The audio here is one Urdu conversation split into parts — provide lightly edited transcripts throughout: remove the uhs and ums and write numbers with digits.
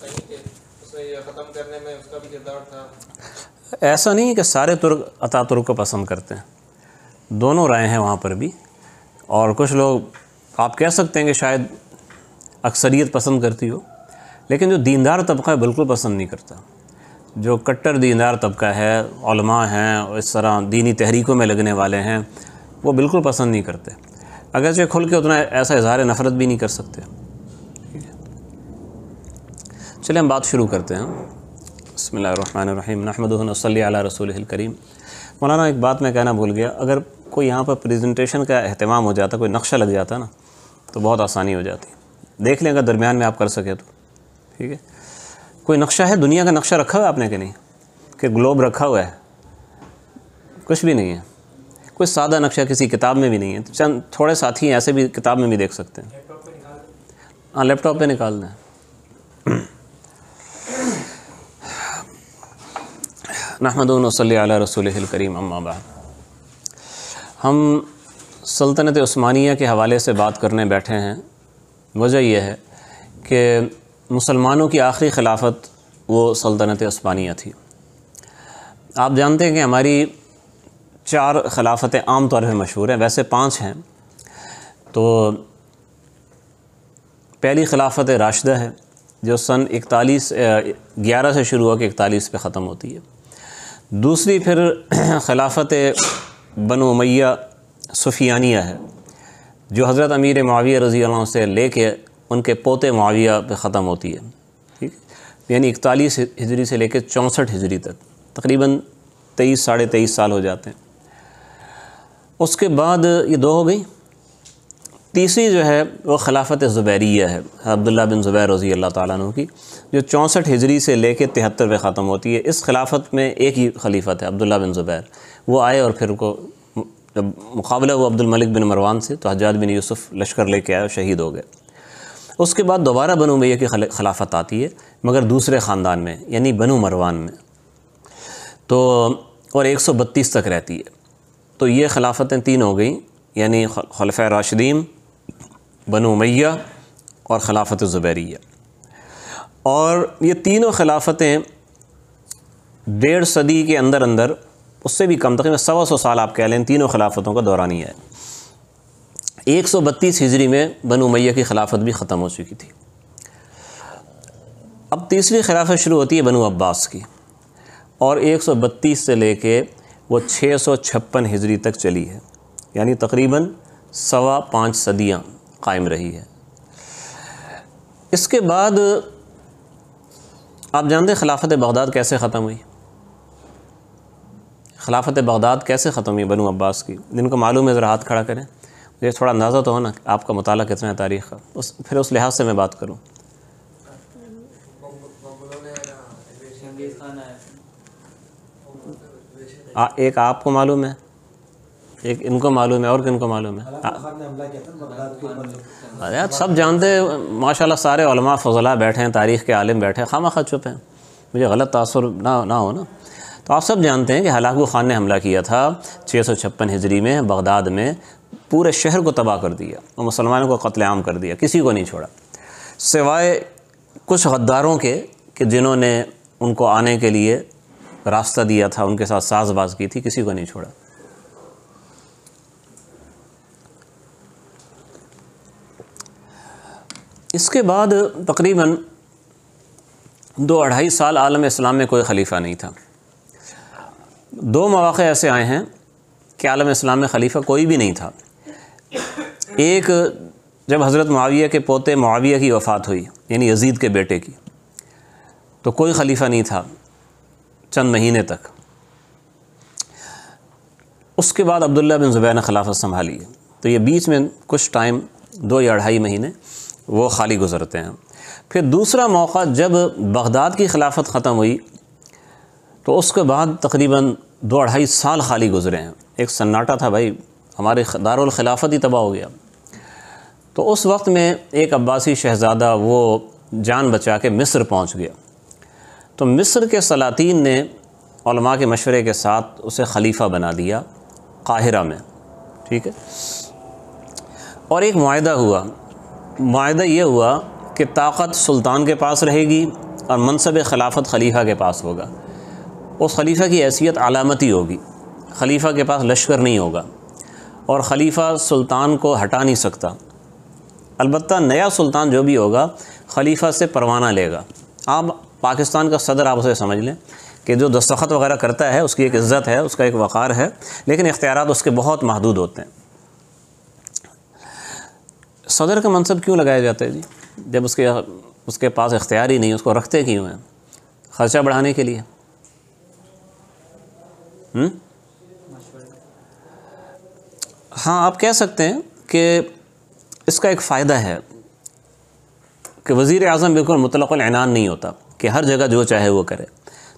کہیں کہ اسے یہ ختم کرنے میں اس کا بھی کردار تھا؟ ایسا نہیں ہے کہ سارے ترک اتا ترک کو پسند کرتے ہیں، دونوں رائے ہیں وہاں پر بھی، اور کچھ لوگ آپ کہہ سکتے ہیں کہ شاید اکثریت پسند کرتی ہو، لیکن جو دیندار طبقہ ہے بالکل پسند نہیں کرتا۔ جو کٹر دیندار طبقہ ہے، علماء ہیں اور اس طرح دینی تحریکوں میں لگنے والے ہیں، وہ بالکل پسند نہیں کرتے، اگرچہ کھل کے اتنا ایسا اظہار نفرت بھی نہیں کر سکتے۔ چلیں ہم بات شروع کرتے ہیں۔ بسم اللہ الرحمن الرحیم، نحمدہ و نصلی علی رسولہ الکریم۔ مولانا ایک بات میں کہنا بھول گیا، اگر کوئی یہاں پر پریزنٹیشن کا اہتمام ہو جاتا، کوئی نقشہ لگ جاتا نا تو بہت آسانی ہو جاتی، دیکھ لیں اگر درمیان میں آپ کر سکے تو ٹھیک ہے۔ کوئی نقشہ ہے، دنیا کا نقشہ رکھا ہوا ہے آپ نے کہ نہیں، کہ گلوب رکھا ہوا ہے؟ کچھ بھی نہیں ہے، کوئی سادہ نقشہ کسی کتاب میں بھی نہیں ہے۔ چند تھوڑے ساتھی ہیں ایسے بھی کتاب میں بھی دیکھ سکتے ہیں، ہاں لیپ ٹاپ پہ نکال دیں۔ نحمدہ و نصلی علی رسولہ الکریم، اما بعد۔ ہم سلطنت عثمانیہ کے حوالے سے بات کرنے بیٹھے ہیں۔ وجہ یہ ہے کہ مسلمانوں کی آخری خلافت وہ سلطنت عثمانیہ تھی۔ آپ جانتے ہیں کہ ہماری 4 خلافتیں عام طور پہ مشہور ہیں، ویسے 5 ہیں۔ تو پہلی خلافت راشدہ ہے جو سن 11 سے شروع ہو کے 41 پہ ختم ہوتی ہے۔ دوسری پھر خلافت بنو امیہ سفیانیہ ہے جو حضرت امیر معاویہ رضی اللہ عنہ سے لے کے ان کے پوتے معاویہ پہ ختم ہوتی ہے، ٹھیک، یعنی 41 ہجری سے لے کے 64 ہجری تک، تقریباً 23 ساڑھے 23 سال ہو جاتے ہیں۔ اس کے بعد یہ 2 ہو گئی۔ تیسری جو ہے وہ خلافت زبیریہ ہے، عبداللہ بن زبیر رضی اللہ تعالیٰ عنہ کی، جو 64 ہجری سے لے کے 73 پہ ختم ہوتی ہے۔ اس خلافت میں ایک ہی خلیفہ تھے، عبداللہ بن زبیر، وہ آئے اور پھر کو جب مقابلہ ہوا عبد الملک بن مروان سے تو حجاج بن یوسف لشکر لے کے آئے اور شہید ہو گئے۔ اس کے بعد دوبارہ بنو امیہ کی خلافت آتی ہے، مگر دوسرے خاندان میں، یعنی بنو مروان میں، تو اور 132 تک رہتی ہے۔ تو یہ خلافتیں 3 ہو گئیں، یعنی خلفۂ راشدین، بنو امیہ اور خلافت زبیریہ۔ اور یہ تینوں خلافتیں 1.5 صدی کے اندر اندر، اس سے بھی کم، تقریباً 125 سال آپ کہہ لیں، تینوں خلافتوں کا دورانیہ ہے۔ 132 ہجری میں بنو امیہ کی خلافت بھی ختم ہو چکی تھی۔ اب تیسری خلافت شروع ہوتی ہے بنو عباس کی، اور 132 سے لے کے وہ 656 ہجری تک چلی ہے، یعنی تقریباً 5.25 صدیاں قائم رہی ہے۔ اس کے بعد آپ جانتے ہیں خلافت بغداد کیسے ختم ہوئی؟ خلافت بغداد کیسے ختم ہوئی بنو عباس کی؟ جن کو معلوم ہے ذرا ہاتھ کھڑا کریں، مجھے تھوڑا اندازہ تو ہو نا آپ کا مطالعہ کتنا ہے تاریخ کا، پھر اس لحاظ سے میں بات کروں۔ ایک آپ کو معلوم ہے، ایک ان کو معلوم ہے، اور کن کو معلوم ہے؟ سب جانتے ہیں ماشاءاللہ، سارے علماء فضلاء بیٹھے ہیں، تاریخ کے عالم بیٹھے ہیں، خواہ چپ ہیں، مجھے غلط تاثر نہ ہو نا۔ تو آپ سب جانتے ہیں کہ ہلاکو خان نے حملہ کیا تھا 656 ہجری میں بغداد میں، پورے شہر کو تباہ کر دیا اور مسلمانوں کو قتل عام کر دیا، کسی کو نہیں چھوڑا، سوائے کچھ غداروں کے کہ جنہوں نے ان کو آنے کے لیے راستہ دیا تھا، ان کے ساتھ ساز باز کی تھی، کسی کو نہیں چھوڑا۔ اس کے بعد تقریباً 2-2.5 سال عالم اسلام میں کوئی خلیفہ نہیں تھا۔ 2 مواقع ایسے آئے ہیں کہ عالم اسلام میں خلیفہ کوئی بھی نہیں تھا۔ ایک جب حضرت معاویہ کے پوتے معاویہ کی وفات ہوئی، یعنی یزید کے بیٹے کی، تو کوئی خلیفہ نہیں تھا چند مہینے تک۔ اس کے بعد عبداللہ بن زبیر نے خلافت سنبھالی ہے، تو یہ بیچ میں کچھ ٹائم 2 یا 2.5 مہینے وہ خالی گزرتے ہیں۔ پھر دوسرا موقع جب بغداد کی خلافت ختم ہوئی تو اس کے بعد تقریباً 2-2.5 سال خالی گزرے ہیں۔ ایک سناٹا تھا بھائی، ہمارے دارالخلافت ہی تباہ ہو گیا۔ تو اس وقت میں ایک عباسی شہزادہ وہ جان بچا کے مصر پہنچ گیا، تو مصر کے سلاطین نے علماء کے مشورے کے ساتھ اسے خلیفہ بنا دیا قاہرہ میں، ٹھیک ہے۔ اور ایک معاہدہ ہوا، معاہدہ یہ ہوا کہ طاقت سلطان کے پاس رہے گی اور منصب خلافت خلیفہ کے پاس ہوگا، اس خلیفہ کی حیثیت علامتی ہوگی، خلیفہ کے پاس لشکر نہیں ہوگا، اور خلیفہ سلطان کو ہٹا نہیں سکتا۔ البتہ نیا سلطان جو بھی ہوگا خلیفہ سے پروانہ لے گا۔ آپ پاکستان کا صدر آپ اسے سمجھ لیں کہ جو دستخط وغیرہ کرتا ہے اس کی ایک عزت ہے، اس کا ایک وقار ہے، لیکن اختیارات اس کے بہت محدود ہوتے ہیں۔ صدر کا منصب کیوں لگایا جاتا ہے جی؟ جب اس کے پاس اختیار ہی نہیں، اس کو رکھتے کیوں ہیں؟ خرچہ بڑھانے کے لیے۔ ہاں، آپ کہہ سکتے ہیں کہ اس کا ایک فائدہ ہے کہ وزیر اعظم بالکل مطلق العنان نہیں ہوتا کہ ہر جگہ جو چاہے وہ کرے،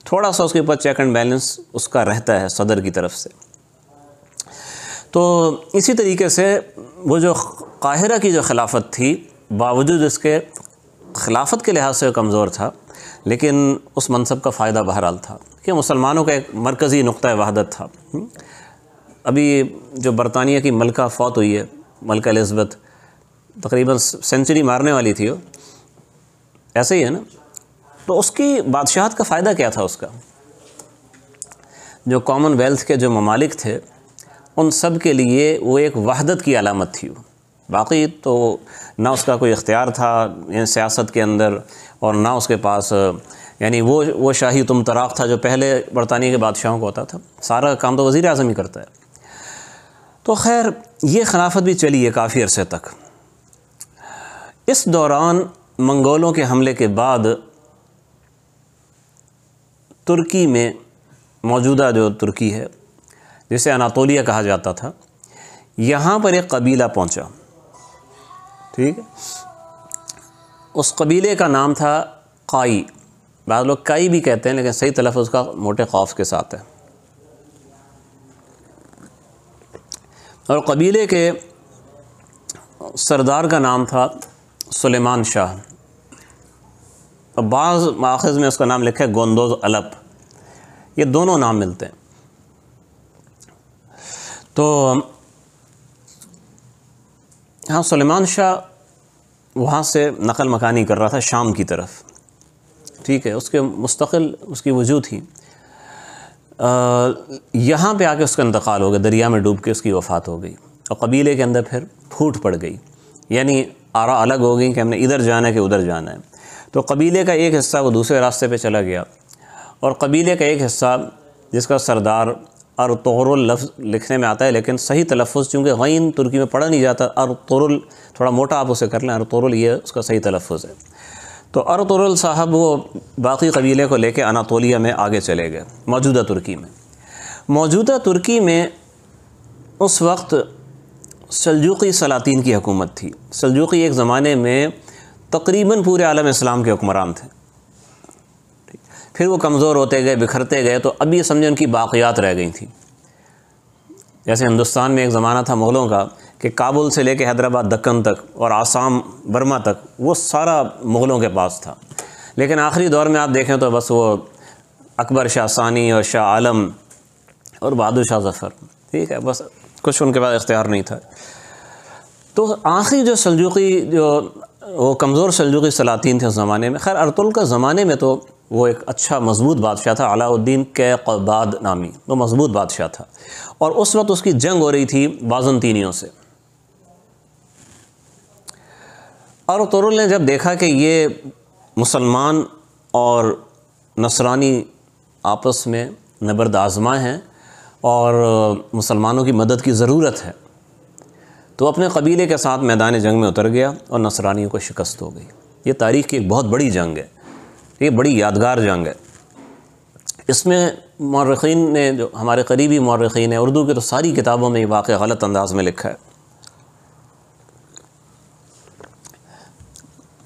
تھوڑا سا اس کے اوپر چیک اینڈ بیلنس اس کا رہتا ہے صدر کی طرف سے۔ تو اسی طریقے سے وہ جو قاہرہ کی جو خلافت تھی، باوجود اس کے خلافت کے لحاظ سے کمزور تھا، لیکن اس منصب کا فائدہ بہرحال تھا کہ مسلمانوں کا ایک مرکزی نقطہ وحدت تھا۔ ابھی جو برطانیہ کی ملکہ فوت ہوئی ہے، ملکہ الزبتھ، تقریباً سینچری مارنے والی تھی وہ، ایسے ہی ہے نا؟ تو اس کی بادشاہت کا فائدہ کیا تھا؟ اس کا جو کامن ویلتھ کے جو ممالک تھے ان سب کے لیے وہ ایک وحدت کی علامت تھی۔ باقی تو نہ اس کا کوئی اختیار تھا یعنی سیاست کے اندر، اور نہ اس کے پاس یعنی وہ شاہی تم طراق تھا جو پہلے برطانیہ کے بادشاہوں کو ہوتا تھا، سارا کام تو وزیر اعظم ہی کرتا ہے۔ تو خیر یہ خلافت بھی چلی ہے کافی عرصے تک۔ اس دوران منگولوں کے حملے کے بعد ترکی میں، موجودہ جو ترکی ہے جسے اناطولیہ کہا جاتا تھا، یہاں پر ایک قبیلہ پہنچا، ٹھیک ہے؟ اس قبیلے کا نام تھا قائی، بعض لوگ کائی بھی کہتے ہیں لیکن صحیح تلفظ کا موٹے قاف کے ساتھ ہے۔ اور قبیلے کے سردار کا نام تھا سلیمان شاہ، اور بعض مآخذ میں اس کا نام لکھا ہے گوندوز الپ، یہ دونوں نام ملتے ہیں۔ تو ہاں، سلیمان شاہ وہاں سے نقل مکانی کر رہا تھا شام کی طرف، ٹھیک ہے؟ اس کے مستقل اس کی وجود تھی، یہاں پہ آ کے اس کا انتقال ہو گیا، دریا میں ڈوب کے اس کی وفات ہو گئی، اور قبیلے کے اندر پھر پھوٹ پڑ گئی، یعنی آرا الگ ہو گئی کہ ہم نے ادھر جانا ہے کہ ادھر جانا ہے۔ تو قبیلے کا ایک حصہ وہ دوسرے راستے پہ چلا گیا، اور قبیلے کا ایک حصہ جس کا سردار ارطغرل لفظ لکھنے میں آتا ہے لیکن صحیح تلفظ چونکہ غین ترکی میں پڑھا نہیں جاتا، ارطغرل تھوڑا موٹا آپ اسے کر لیں، ارطغرل یہ اس کا صحیح تلفظ ہے۔ تو ارطغرل صاحب وہ باقی قبیلے کو لے کے اناطولیہ میں آگے چلے گئے، موجودہ ترکی میں۔ موجودہ ترکی میں اس وقت سلجوقی سلاطین کی حکومت تھی۔ سلجوقی ایک زمانے میں تقریباً پورے عالم اسلام کے حکمران تھے، پھر وہ کمزور ہوتے گئے، بکھرتے گئے، تو اب یہ سمجھیں ان کی باقیات رہ گئی تھیں۔ جیسے ہندوستان میں ایک زمانہ تھا مغلوں کا کہ کابل سے لے کے حیدرآباد دکن تک اور آسام برما تک وہ سارا مغلوں کے پاس تھا، لیکن آخری دور میں آپ دیکھیں تو بس وہ اکبر شاہ ثانی اور شاہ عالم اور بہادر شاہ ظفر، ٹھیک ہے، بس کچھ ان کے پاس اختیار نہیں تھا۔ تو آخری جو سلجوقی وہ کمزور سلجوقی سلاطین تھے اس زمانے میں، خیر ارطغرل کا زمانے میں تو وہ ایک اچھا مضبوط بادشاہ تھا، علاء الدین کیقباد نامی، وہ مضبوط بادشاہ تھا، اور اس وقت اس کی جنگ ہو رہی تھی بازنطینیوں سے۔ ارطغرل نے جب دیکھا کہ یہ مسلمان اور نصرانی آپس میں نبرد آزما ہیں اور مسلمانوں کی مدد کی ضرورت ہے، تو اپنے قبیلے کے ساتھ میدان جنگ میں اتر گیا اور نصرانیوں کو شکست ہو گئی۔ یہ تاریخ کی ایک بہت بڑی جنگ ہے، یہ بڑی یادگار جنگ ہے۔ اس میں مورخین نے، جو ہمارے قریبی مورخین ہیں اردو کے، تو ساری کتابوں میں یہ واقعہ غلط انداز میں لکھا ہے۔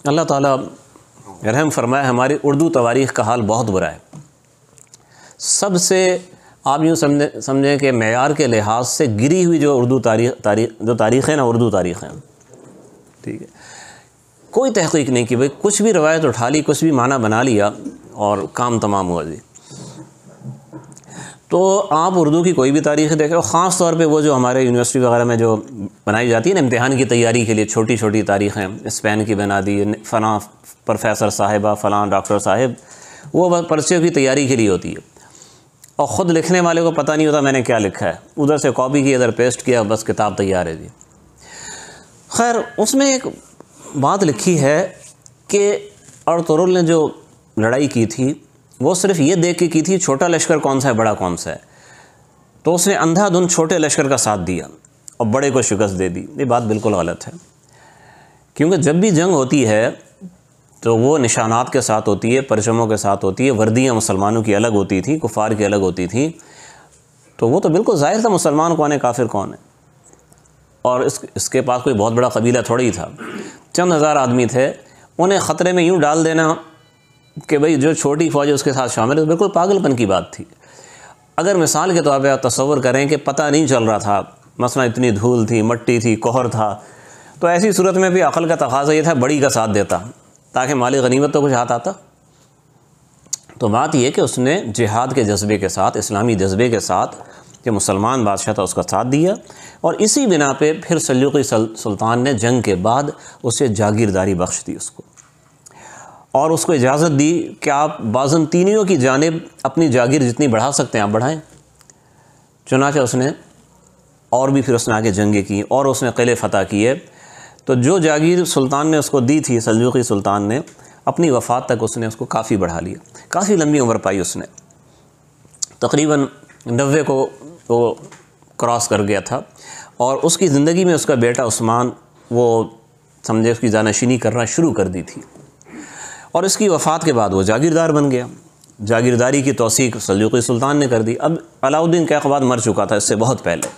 اللہ تعالیٰ رحم فرمائے، ہماری اردو تواریخ کا حال بہت برا ہے۔ سب سے آپ یوں سمجھیں کہ معیار کے لحاظ سے گری ہوئی جو اردو تاریخ ہے نا، اردو تاریخ ہے، ٹھیک ہے، کوئی تحقیق نہیں کی، بھائی کچھ بھی روایت اٹھا لی، کچھ بھی معنی بنا لیا اور کام تمام ہوا جی۔ تو آپ اردو کی کوئی بھی تاریخ دیکھیں، اور خاص طور پہ وہ جو ہمارے یونیورسٹی وغیرہ میں جو بنائی جاتی ہے نا امتحان کی تیاری کے لیے، چھوٹی چھوٹی تاریخیں، اسپین کی بنا دی، فلاں پروفیسر صاحبہ، فلاں ڈاکٹر صاحب، وہ پرچے کی تیاری کے لیے ہوتی ہے، اور خود لکھنے والے کو پتہ نہیں ہوتا میں نے کیا لکھا ہے، ادھر سے کاپی کی ادھر پیسٹ کیا، بس کتاب تیار ہے جی۔ خیر اس میں ایک بات لکھی ہے کہ ارطغرل نے جو لڑائی کی تھی وہ صرف یہ دیکھ کے کی تھی چھوٹا لشکر کون سا ہے بڑا کون سا ہے، تو اس نے اندھا دھند چھوٹے لشکر کا ساتھ دیا اور بڑے کو شکست دے دی۔ یہ بات بالکل غلط ہے، کیونکہ جب بھی جنگ ہوتی ہے تو وہ نشانات کے ساتھ ہوتی ہے، پرچموں کے ساتھ ہوتی ہے، وردیاں مسلمانوں کی الگ ہوتی تھی، کفار کی الگ ہوتی تھی، تو وہ تو بالکل ظاہر تھا مسلمان کون ہے کافر کون ہے، اور اس کے پاس کوئی بہت بڑا قبیلہ تھوڑی ہی تھا، چند ہزار آدمی تھے، انہیں خطرے میں یوں ڈال دینا کہ بھئی جو چھوٹی فوج ہے اس کے ساتھ شامل ہے، بالکل پاگل پن کی بات تھی۔ اگر مثال کے طور پہ آپ تصور کریں کہ پتہ نہیں چل رہا تھا، مثلا اتنی دھول تھی، مٹی تھی، کوہر تھا، تو ایسی صورت میں بھی عقل کا تقاضا یہ تھا بڑی کا ساتھ دیتا تاکہ مال غنیمت تو کچھ ہاتھ آتا۔ تو بات یہ کہ اس نے جہاد کے جذبے کے ساتھ، اسلامی جذبے کے ساتھ، کہ مسلمان بادشاہ تھا اس کا ساتھ دیا، اور اسی بنا پہ پھر سلجوقی سلطان نے جنگ کے بعد اسے جاگیرداری بخش دی اس کو، اور اس کو اجازت دی کہ آپ بازنطینیوں کی جانب اپنی جاگیر جتنی بڑھا سکتے ہیں آپ بڑھائیں۔ چنانچہ اس نے اور بھی پھر اس نے آگے جنگیں کی اور اس نے قلعے فتح کیے، تو جو جاگیر سلطان نے اس کو دی تھی، سلجوقی سلطان نے، اپنی وفات تک اس نے اس کو کافی بڑھا لیا، کافی لمبی عمر پائی اس نے، تقریباً 90 کو وہ کراس کر گیا تھا، اور اس کی زندگی میں اس کا بیٹا عثمان وہ سمجھے اس کی جانشینی کرنا شروع کر دی تھی، اور اس کی وفات کے بعد وہ جاگیردار بن گیا۔ جاگیرداری کی توثیق سلجوقی سلطان نے کر دی۔ اب علاؤالدین کیقباد مر چکا تھا اس سے بہت پہلے،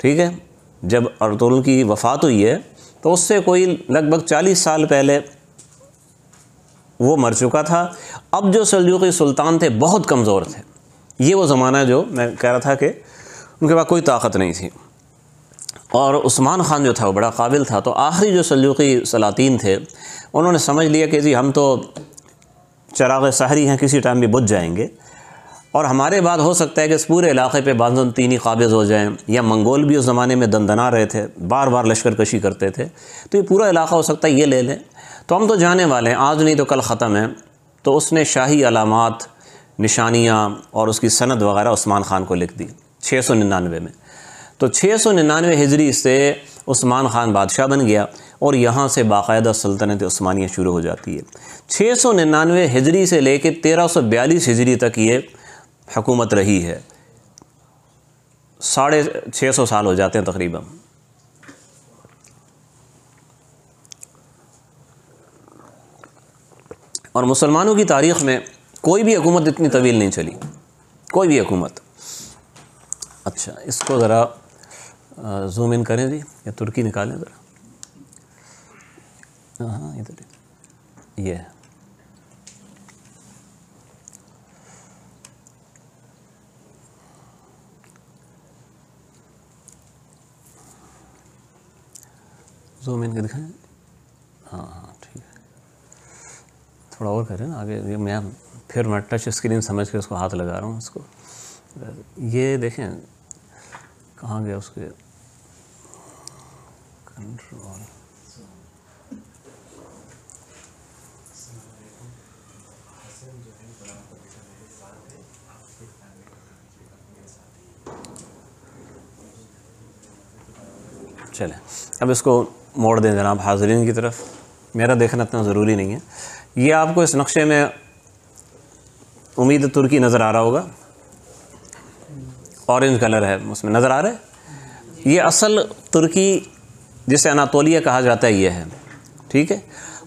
ٹھیک ہے، جب ارطغرل کی وفات ہوئی ہے تو اس سے کوئی لگ بھگ 40 سال پہلے وہ مر چکا تھا۔ اب جو سلجوقی سلطان تھے بہت کمزور تھے، یہ وہ زمانہ جو میں کہہ رہا تھا کہ ان کے پاس کوئی طاقت نہیں تھی، اور عثمان خان جو تھا وہ بڑا قابل تھا، تو آخری جو سلجوقی سلاطین تھے انہوں نے سمجھ لیا کہ جی ہم تو چراغ سحری ہیں، کسی ٹائم بھی بجھ جائیں گے، اور ہمارے بعد ہو سکتا ہے کہ اس پورے علاقے پہ بازنطینی قابض ہو جائیں، یا منگول بھی اس زمانے میں دندنا رہے تھے، بار بار لشکر کشی کرتے تھے، تو یہ پورا علاقہ ہو سکتا ہے یہ لے لیں، تو ہم تو جانے والے ہیں، آج نہیں تو کل ختم ہیں۔ تو اس نے شاہی علامات، نشانیاں اور اس کی سند وغیرہ عثمان خان کو لکھ دی 699 میں۔ تو 699 ہجری سے عثمان خان بادشاہ بن گیا، اور یہاں سے باقاعدہ سلطنت عثمانیہ شروع ہو جاتی ہے۔ 699 ہجری سے لے کے 1342 ہجری تک یہ حکومت رہی ہے، 650 سال ہو جاتے ہیں تقریباً۔ اور مسلمانوں کی تاریخ میں کوئی بھی حکومت اتنی طویل نہیں چلی، کوئی بھی حکومت۔ اچھا اس کو ذرا زوم ان کریں جی، یا ترکی نکالیں ذرا، ہاں ادھر یہ ہے۔ زوم ان کے دکھائیں، ہاں ٹھیک ہے، تھوڑا اور کریں نا آگے، میں پھر میں ٹچ اسکرین سمجھ کے اس کو ہاتھ لگا رہا ہوں اس کو، یہ دیکھیں کہاں گیا اس کے کنٹرول، چلیں اب اس کو موڑ دیں جناب حاضرین کی طرف، میرا دیکھنا اتنا ضروری نہیں ہے۔ یہ آپ کو اس نقشے میں امید ترکی نظر آ رہا ہوگا، اورنج کلر ہے اس میں، نظر آ رہا ہے؟ یہ اصل ترکی جسے اناطولیہ کہا جاتا ہے یہ ہے، ٹھیک ہے۔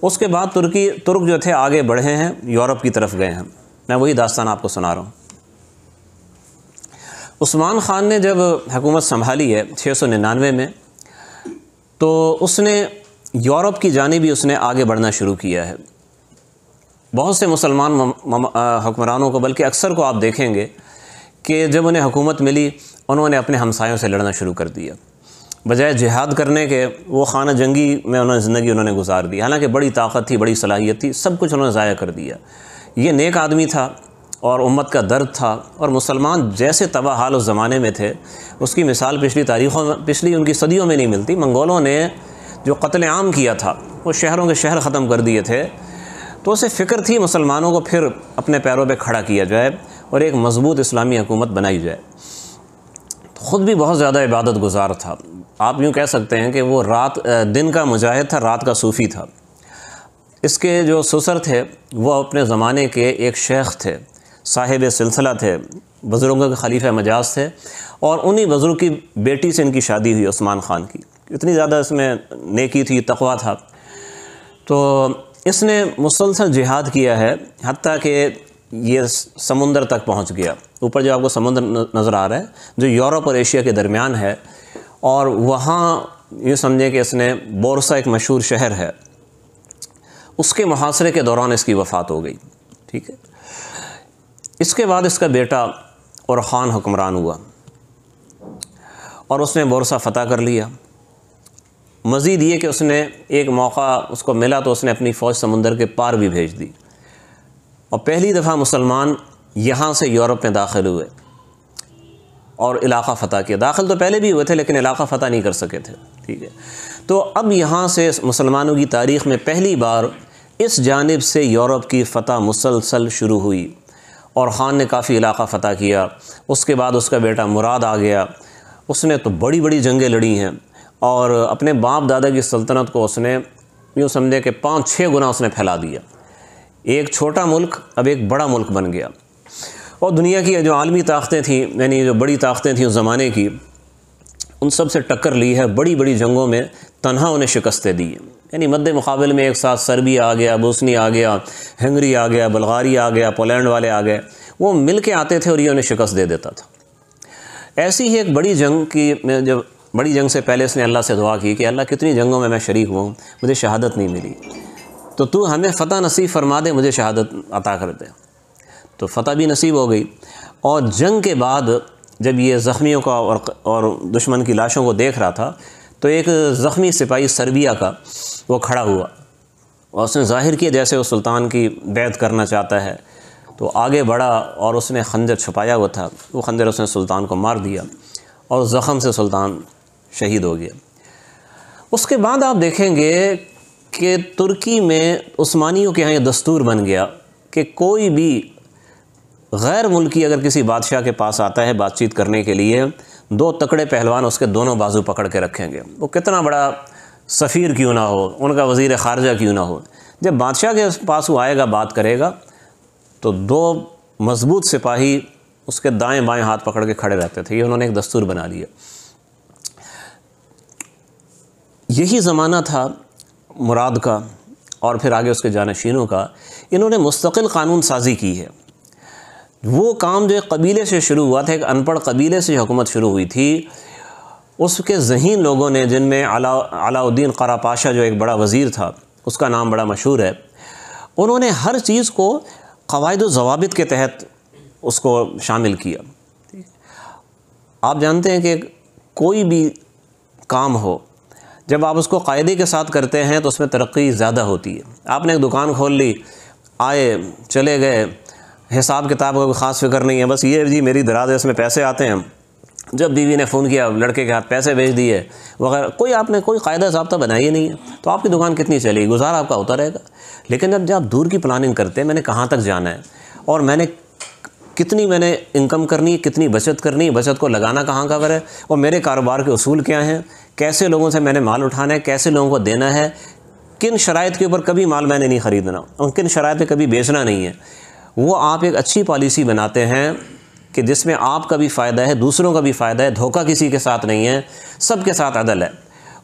اس کے بعد ترک جو تھے آگے بڑھے ہیں، یورپ کی طرف گئے ہیں، میں وہی داستان آپ کو سنا رہا ہوں۔ عثمان خان نے جب حکومت سنبھالی ہے 699 میں، تو اس نے یورپ کی جانب بھی اس نے آگے بڑھنا شروع کیا ہے۔ بہت سے مسلمان حکمرانوں کو، بلکہ اکثر کو آپ دیکھیں گے کہ جب انہیں حکومت ملی انہوں نے اپنے ہمسایوں سے لڑنا شروع کر دیا، بجائے جہاد کرنے کے وہ خانہ جنگی میں زندگی انہوں نے گزار دی، حالانکہ بڑی طاقت تھی، بڑی صلاحیت تھی، سب کچھ انہوں نے ضائع کر دیا۔ یہ نیک آدمی تھا، اور امت کا درد تھا، اور مسلمان جیسے تباہ حال اس زمانے میں تھے اس کی مثال پچھلی ان کی صدیوں میں نہیں ملتی۔ منگولوں نے جو قتل عام کیا تھا، وہ شہروں کے شہر ختم کر دیے تھے، تو اسے فکر تھی مسلمانوں کو پھر اپنے پیروں پہ کھڑا کیا جائے اور ایک مضبوط اسلامی حکومت بنائی جائے۔ خود بھی بہت زیادہ عبادت گزار تھا، آپ یوں کہہ سکتے ہیں کہ وہ دن کا مجاہد تھا، رات کا صوفی تھا۔ اس کے جو سسر تھے وہ اپنے زمانے کے ایک شیخ تھے، صاحب سلسلہ تھے، بزرگوں کے خلیفہ مجاز تھے، اور انہی بزرگ کی بیٹی سے ان کی شادی ہوئی، عثمان خان کی۔ اتنی زیادہ اس میں نیکی تھی، تقویٰ تھا، تو اس نے مسلسل جہاد کیا ہے، حتیٰ کہ یہ سمندر تک پہنچ گیا۔ اوپر جو آپ کو سمندر نظر آ رہا ہے جو یورپ اور ایشیا کے درمیان ہے، اور وہاں یہ سمجھیں کہ اس نے بورسا ایک مشہور شہر ہے، اس کے محاصرے کے دوران اس کی وفات ہو گئی، ٹھیک ہے۔ اس کے بعد اس کا بیٹا اورخان حکمران ہوا اور اس نے بورسا فتح کر لیا۔ مزید یہ کہ اس نے ایک موقع اس کو ملا تو اس نے اپنی فوج سمندر کے پار بھی بھیج دی، اور پہلی دفعہ مسلمان یہاں سے یورپ میں داخل ہوئے اور علاقہ فتح کیا۔ داخل تو پہلے بھی ہوئے تھے لیکن علاقہ فتح نہیں کر سکے تھے، ٹھیک ہے۔ تو اب یہاں سے مسلمانوں کی تاریخ میں پہلی بار اس جانب سے یورپ کی فتح مسلسل شروع ہوئی، اور خان نے کافی علاقہ فتح کیا۔ اس کے بعد اس کا بیٹا مراد آ گیا، اس نے تو بڑی بڑی جنگیں لڑی ہیں، اور اپنے باپ دادا کی سلطنت کو اس نے یوں سمجھے کہ 5-6 گنا اس نے پھیلا دیا۔ ایک چھوٹا ملک اب ایک بڑا ملک بن گیا، اور دنیا کی جو عالمی طاقتیں تھیں، یعنی جو بڑی طاقتیں تھیں اس زمانے کی، ان سب سے ٹکر لی ہے۔ بڑی بڑی جنگوں میں تنہا انہیں شکستیں دی ہیں، یعنی مد مقابل میں ایک ساتھ سربیا آ گیا، بوسنی آ گیا، ہنگری آ گیا، بلغاری آ گیا، پولینڈ والے آ گئے، وہ مل کے آتے تھے اور یہ انہیں شکست دے دیتا تھا۔ ایسی ہی ایک بڑی جنگ کی جب بڑی جنگ سے پہلے اس نے اللہ سے دعا کی کہ اللہ کتنی جنگوں میں شریک ہوں، مجھے شہادت نہیں ملی، تو ہمیں فتح نصیب فرما دے، مجھے شہادت عطا کر دے۔ تو فتح بھی نصیب ہو گئی، اور جنگ کے بعد جب یہ زخمیوں کا اور دشمن کی لاشوں کو دیکھ رہا تھا تو ایک زخمی سپاہی سربیا کا وہ کھڑا ہوا، اور اس نے ظاہر کیا جیسے وہ سلطان کی بیعت کرنا چاہتا ہے، تو آگے بڑھا اور اس نے خنجر چھپایا ہوا تھا، وہ خنجر اس نے سلطان کو مار دیا، اور زخم سے سلطان شہید ہو گیا۔ اس کے بعد آپ دیکھیں گے کہ ترکی میں عثمانیوں کے ہاں یہ دستور بن گیا کہ کوئی بھی غیر ملکی اگر کسی بادشاہ کے پاس آتا ہے بات چیت کرنے کے لیے، 2 تکڑے پہلوان اس کے دونوں بازو پکڑ کے رکھیں گے، وہ کتنا بڑا سفیر کیوں نہ ہو، ان کا وزیر خارجہ کیوں نہ ہو۔ جب بادشاہ کے پاس وہ آئے گا بات کرے گا تو 2 مضبوط سپاہی اس کے دائیں بائیں ہاتھ پکڑ کے کھڑے رہتے تھے۔ یہ انہوں نے ایک دستور بنا لیا۔ یہی زمانہ تھا مراد کا اور پھر آگے اس کے جانشینوں کا۔ انہوں نے مستقل قانون سازی کی ہے۔ وہ کام جو ایک قبیلے سے شروع ہوا تھا، ایک ان پڑھ قبیلے سے حکومت شروع ہوئی تھی، اس کے ذہین لوگوں نے، جن میں علاء الدین قرا پاشا جو ایک بڑا وزیر تھا، اس کا نام بڑا مشہور ہے، انہوں نے ہر چیز کو قواعد و ضوابط کے تحت اس کو شامل کیا۔ آپ جانتے ہیں کہ کوئی بھی کام ہو جب آپ اس کو قاعدے کے ساتھ کرتے ہیں تو اس میں ترقی زیادہ ہوتی ہے۔ آپ نے ایک دکان کھول لی، آئے چلے گئے، حساب کتاب کا کوئی خاص فکر نہیں ہے، بس یہ جی میری دراز ہے اس میں پیسے آتے ہیں، جب بیوی نے فون کیا لڑکے کے ہاتھ پیسے بھیج دیے وغیرہ، آپ نے کوئی قاعدہ ضابطہ بنایا ہی نہیں ہے، تو آپ کی دکان کتنی چلے گی، گزارا آپ کا ہوتا رہے گا۔ لیکن جب آپ دور کی پلاننگ کرتے ہیں، میں نے کہاں تک جانا ہے اور میں نے کتنی انکم کرنی ہے، کتنی بچت کرنی ہے، بچت کو لگانا کہاں کا ہے، اور میرے کاروبار کے اصول کیا ہیں، کیسے لوگوں سے میں نے مال اٹھانا ہے، کیسے لوگوں کو دینا ہے، کن شرائط کے اوپر کبھی مال میں نے نہیں خریدنا اور کن شرائط پہ کبھی بیچنا نہیں ہے، وہ آپ ایک اچھی پالیسی بناتے ہیں کہ جس میں آپ کا بھی فائدہ ہے، دوسروں کا بھی فائدہ ہے، دھوکہ کسی کے ساتھ نہیں ہے، سب کے ساتھ عدل ہے،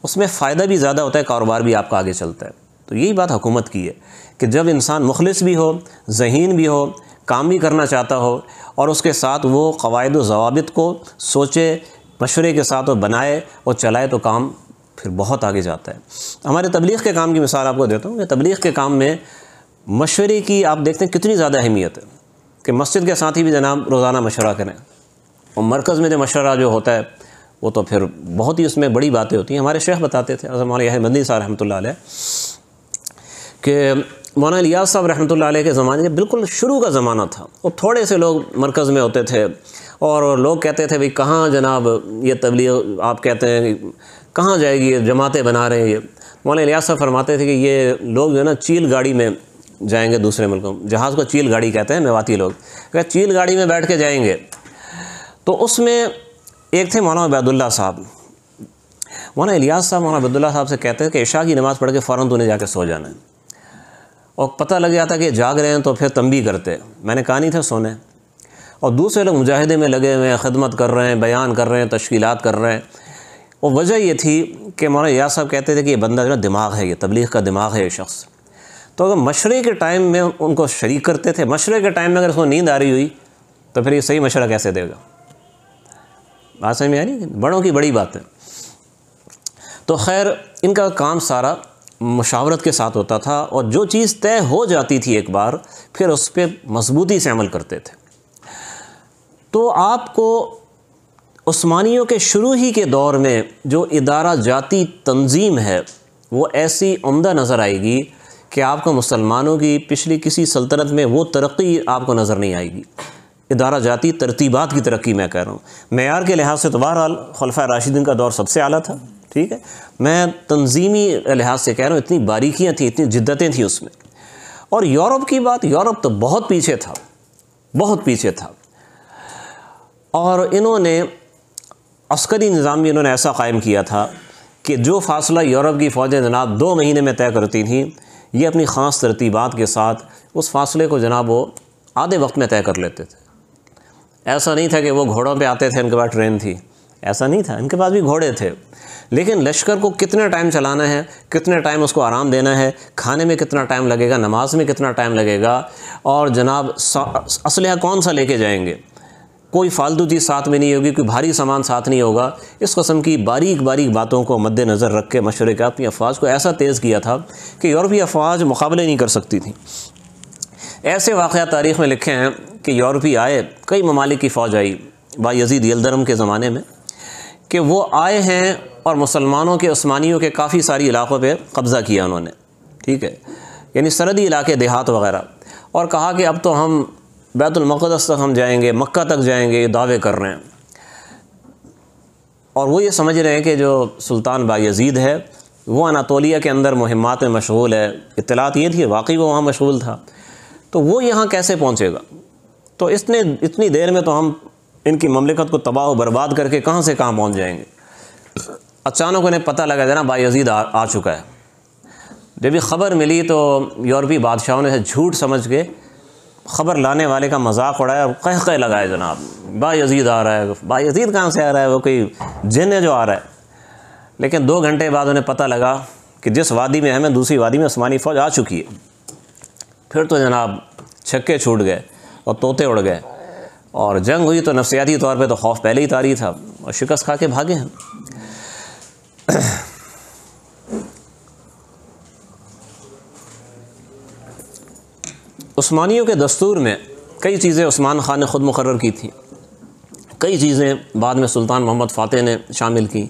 اس میں فائدہ بھی زیادہ ہوتا ہے، کاروبار بھی آپ کا آگے چلتا ہے۔ تو یہی بات حکومت کی ہے کہ جب انسان مخلص بھی ہو، ذہین بھی ہو، کام بھی کرنا چاہتا ہو، اور اس کے ساتھ وہ قواعد و ضوابط کو سوچے، مشورے کے ساتھ وہ بنائے اور چلائے، تو کام پھر بہت آگے جاتا ہے۔ ہمارے تبلیغ کے کام کی مثال آپ کو دیتا ہوں کہ تبلیغ کے کام میں مشورے کی آپ دیکھتے ہیں کتنی زیادہ اہمیت ہے کہ مسجد کے ساتھ ہی بھی جناب روزانہ مشورہ کریں، اور مرکز میں جو مشورہ جو ہوتا ہے وہ تو پھر بہت ہی اس میں بڑی باتیں ہوتی ہیں۔ ہمارے شیخ بتاتے تھے، حضرت مولانا یحییٰ مدنی صاحب رحمۃ اللہ علیہ، کہ مولانا الیاس صاحب رحمۃ اللہ علیہ کے زمانے کے بالکل شروع کا زمانہ تھا، اور تھوڑے سے لوگ مرکز میں ہوتے تھے، اور لوگ کہتے تھے بھئی کہاں جناب یہ تبلیغ آپ کہتے ہیں کہاں جائے گی، یہ جماعتیں بنا رہے ہیں یہ۔ مولانا الیاس صاحب فرماتے تھے کہ یہ لوگ جو ہے نا چیل گاڑی میں جائیں گے دوسرے ملکوں، جہاز کو چیل گاڑی کہتے ہیں میواتی لوگ، کہ چیل گاڑی میں بیٹھ کے جائیں گے۔ تو اس میں ایک تھے مولانا عبید اللہ صاحب۔ مولانا الیاس صاحب مولانا عبید اللہ صاحب سے کہتے ہیں کہ عشاء کی نماز پڑھ کے فوراً تو نے جا کے سو جانا ہے، اور پتہ لگ جاتا کہ یہ جاگ رہے ہیں تو پھر تنبیہ کرتے، میں نے کہا نہیں تھا سونے، اور دوسرے لوگ مجاہدے میں لگے ہوئے ہیں، خدمت کر رہے ہیں، بیان کر رہے ہیں، تشکیلات کر رہے ہیں۔ اور وجہ یہ تھی کہ مولانا الیاس صاحب کہتے تھے کہ یہ بندہ جو ہے دماغ ہے، یہ تبلیغ کا دماغ ہے یہ شخص۔ تو اگر مشورے کے ٹائم میں ان کو شریک کرتے تھے، مشورے کے ٹائم میں اگر اس کو نیند آ رہی ہوئی تو پھر یہ صحیح مشورہ کیسے دے گا؟ بات سمجھ میں آئی نہیں؟ بڑوں کی بڑی بات ہے۔ تو خیر ان کا کام سارا مشاورت کے ساتھ ہوتا تھا، اور جو چیز طے ہو جاتی تھی ایک بار پھر اس پہ مضبوطی سے عمل کرتے تھے۔ تو آپ کو عثمانیوں کے شروع ہی کے دور میں جو ادارہ جاتی تنظیم ہے وہ ایسی عمدہ نظر آئے گی کہ آپ کو مسلمانوں کی پچھلی کسی سلطنت میں وہ ترقی آپ کو نظر نہیں آئے گی۔ ادارہ جاتی ترتیبات کی ترقی میں کہہ رہا ہوں، معیار کے لحاظ سے تو بہرحال خلفائے راشدین کا دور سب سے اعلیٰ تھا، ٹھیک ہے، میں تنظیمی لحاظ سے کہہ رہا ہوں، اتنی باریکیاں تھیں، اتنی جدتیں تھیں اس میں۔ اور یورپ کی بات، یورپ تو بہت پیچھے تھا، بہت پیچھے تھا، اور انہوں نے عسکری نظام بھی انہوں نے ایسا قائم کیا تھا کہ جو فاصلہ یورپ کی فوجیں جناب 2 مہینے میں طے کرتی تھیں، یہ اپنی خاص ترتیبات کے ساتھ اس فاصلے کو جناب وہ آدھے وقت میں طے کر لیتے تھے۔ ایسا نہیں تھا کہ وہ گھوڑوں پہ آتے تھے، ان کے پاس ٹرین تھی، ایسا نہیں تھا، ان کے پاس بھی گھوڑے تھے، لیکن لشکر کو کتنے ٹائم چلانا ہے، کتنے ٹائم اس کو آرام دینا ہے، کھانے میں کتنا ٹائم لگے گا، نماز میں کتنا ٹائم لگے گا، اور جناب اسلحہ کون سا لے کے جائیں گے، کوئی فالتو چیز ساتھ میں نہیں ہوگی، کوئی بھاری سامان ساتھ نہیں ہوگا، اس قسم کی باریک باریک باتوں کو مد نظر رکھ کے مشورے کا اپنی افواج کو ایسا تیز کیا تھا کہ یورپی افواج مقابلے نہیں کر سکتی تھیں۔ ایسے واقعات تاریخ میں لکھے ہیں کہ یورپی آئے، کئی ممالک کی فوج آئی بایزید یلدرم کے زمانے میں، کہ وہ آئے ہیں اور مسلمانوں کے عثمانیوں کے کافی ساری علاقوں پہ قبضہ کیا انہوں نے، ٹھیک ہے، یعنی سرحدی علاقے، دیہات وغیرہ، اور کہا کہ اب تو ہم بیت المقدس تک ہم جائیں گے، مکہ تک جائیں گے، یہ دعوے کر رہے ہیں۔ اور وہ یہ سمجھ رہے ہیں کہ جو سلطان بایزید ہے وہ اناطولیہ کے اندر مہمات میں مشغول ہے، اطلاعات یہ تھی واقعی وہ وہاں مشغول تھا، تو وہ یہاں کیسے پہنچے گا؟ تو اتنی دیر میں تو ہم ان کی مملکت کو تباہ و برباد کر کے کہاں سے کہاں پہنچ جائیں گے۔ اچانک انہیں پتہ لگا جناب بایزید آ چکا ہے۔ جب یہ خبر ملی تو یورپی بادشاہوں نے جھوٹ سمجھ کے خبر لانے والے کا مذاق اڑایا اور قہقہے لگائے، جناب بایزید آ رہا ہے، بایزید کہاں سے آ رہا ہے، وہ کوئی جن ہے جو آ رہا ہے۔ لیکن 2 گھنٹے بعد انہیں پتہ لگا کہ جس وادی میں ہمیں دوسری وادی میں عثمانی فوج آ چکی ہے۔ پھر تو جناب چھکے چھوٹ گئے اور طوطے اڑ گئے، اور جنگ ہوئی تو نفسیاتی طور پہ تو خوف پہلے ہی طاری تھا، اور شکست کھا کے بھاگے ہیں۔ عثمانیوں کے دستور میں کئی چیزیں عثمان خان نے خود مقرر کی تھیں، کئی چیزیں بعد میں سلطان محمد فاتح نے شامل کی،